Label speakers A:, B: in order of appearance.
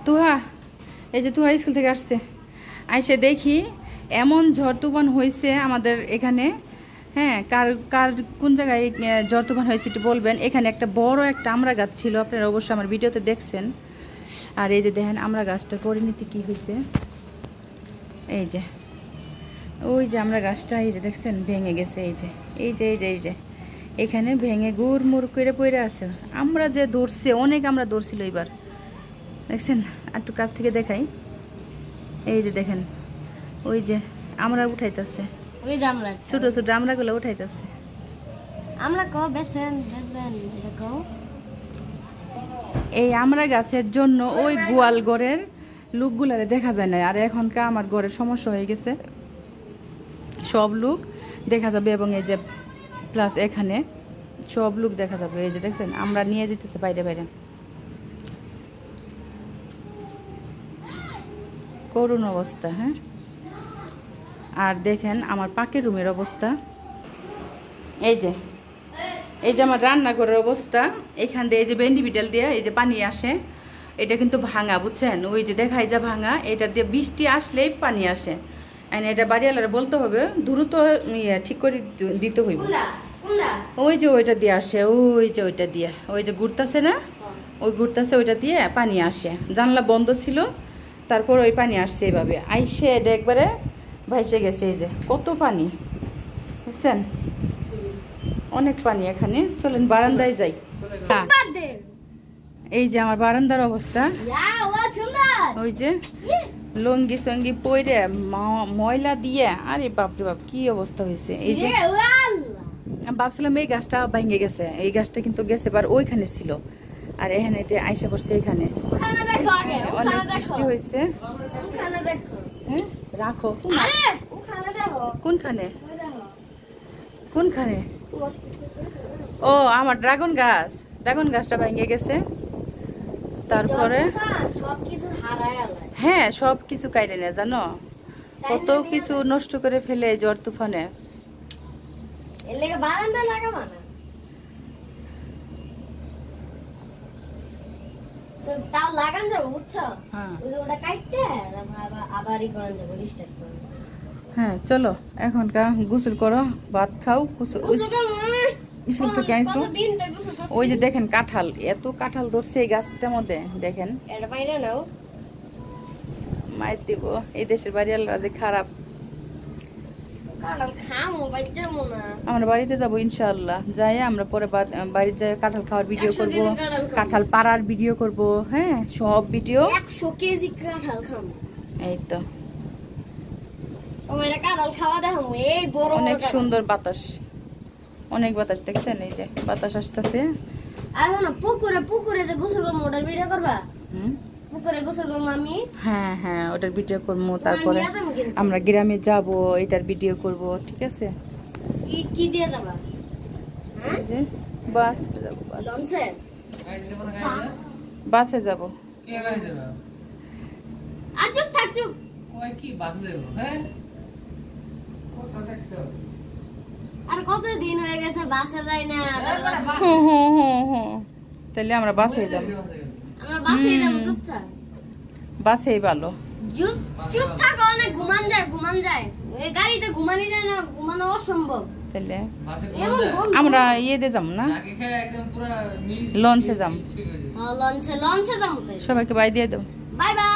A: তুহা এই যে তুহা স্কুল থেকে আসছে, আইসে দেখি এমন ঝড় তুফান হয়েছে আমাদের এখানে। হ্যাঁ, কার কার কোন জায়গায় ঝড় তুফান হয়েছে একটু বলবেন। এখানে একটা বড় একটা আমড়া গাছ ছিল, আপনারা অবশ্যই আমার ভিডিওতে দেখছেন। আর এই যে দেখেন আমড়া গাছটার পরিণতি কি হয়েছে। এই যে ওই যে আমড়া গাছটা এই যে দেখছেন ভেঙে গেছে। এই যে এই যে এই যে এই যে এখানে ভেঙে গুড়মুড় করে পড়ে আছে। আমরা যে ধরছে অনেক, আমরা ধরছিল এবার, দেখছেন। একটু কাছ থেকে দেখাই, এই যে দেখেন ওই যে আমরা উঠাইতেছে,
B: ওই যে আমরা
A: ছোট ছোট আমরাগুলো উঠাইতেছে।
B: আমরা কো বেছেন বেচবেন এটা কো।
A: এই আমড়া গাছের জন্য ওই গোয়াল ঘরের লোকগুলারে দেখা যায় না। আর এখনকার আমার ঘরের সমস্যা হয়ে গেছে, সব লোক দেখা যাবে। এবং এই যে প্লাস এখানে সব লোক দেখা যাবে। এই যে দেখছেন আমরা নিয়ে যেতেছে বাইরে বাইরে, করুণ অবস্থা। হ্যাঁ, আর দেখেন আমার পাকের রুমের অবস্থা। এই যে আমার রান্নাঘরের অবস্থা। এখান দিয়ে এই যে ভেন্ডি বিটেল দিয়ে এই যে পানি আসে, এটা কিন্তু ভাঙা, বুঝছেন। ওই যে দেখাই যা ভাঙা, এটা দিয়ে বৃষ্টি আসলেই পানি আসে। এটা বাড়িওয়ালারা বলতে হবে দ্রুত ঠিক করে দিতে হইব। ওই যে ওইটা দিয়ে আসে, ওই যে ওইটা দিয়ে ওই যে ঘুরতেছে না, ওই ঘুরতেছে ওইটা দিয়ে পানি আসে। জানলা বন্ধ ছিল, তারপর ওই পানি আসছে এইভাবে আইসে, এটা একবারে ভাইসে গেছে। এই যে কত পানি, বুঝছেন, অনেক পানি এখানে। চলেন বারান্দায় যাই। এই যে আমার বারান্দার অবস্থা, ওই যে লঙ্গি সঙ্গি পইরে ময়লা দিয়ে, আরে বাপরে বাপ কি অবস্থা হয়েছে। এই যে ভাবছিলাম এই গাছটা ভেঙে গেছে, এই গাছটা কিন্তু গেছে বার ওইখানে ছিল। আর এখানে এটা আইসা পড়ছে, এখানে অনেক বৃষ্টি হয়েছে। হ্যাঁ রাখো, কোনখানে কোনখানে? ও আমার ড্রাগন গাছটা ভেঙে গেছে। তারপরে হ্যাঁ সব কিছু কাইরে না, জানো কত কিছু নষ্ট করে ফেলে ঝড় তুফানে। হ্যাঁ চলো এখনকার গোসল করো, ভাত খাও। ওই যে দেখেন কাঁঠাল, এত কাঁঠাল ধরছে এই গাছটার মধ্যে, দেখেন। মাইর দিব, এই দেশের বাড়িওয়ালারা যে খারাপ। আমরা বাড়িতে যাবো ইনশাআল্লাহ, যাই আমরা পরে বাড়িতে যাই কাঁঠাল খাওয়ার ভিডিও করব, কাঁঠাল পাড়ার ভিডিও করব। হ্যাঁ সব ভিডিও
B: 100 কেজি কাঁঠাল খাবো।
A: এই তো
B: অনেক
A: সুন্দর বাতাস, অনেক বাতাস, দেখছেন এই যে বাতাস আসতেছে।
B: আর না পুকুরে যে গোসল করবো ওটার ভিডিও করবা? পুকুরে গোসল করবো আমি। হ্যাঁ
A: হ্যাঁ ওটার ভিডিও করবো। তারপরে আমরা গ্রামে যাব, এটার ভিডিও করব, ঠিক আছে।
B: কি দিয়ে যাবা?
A: বাসে যাব। বাসে যাব।
B: আর চুপ থাক, চুপ। আর কতদিন হয়ে গেছে বাসে যাই না।
A: তাহলে আমরা বাসে যাব।
B: আমরা বাসেই যাব, চুপ থাক।
A: বাসেই ভালো।
B: চুপ থাক, অনেক ঘুমান যায়। এই গাড়িতে ঘুমানি যায় না, ঘুমানো অসম্ভব।
A: তাহলে আমরা ইয়েতে যাব না, লঞ্চে যাব।
B: লঞ্চে যাবো।
A: সবাইকে বাই দিয়ে দাও।
B: Bye bye.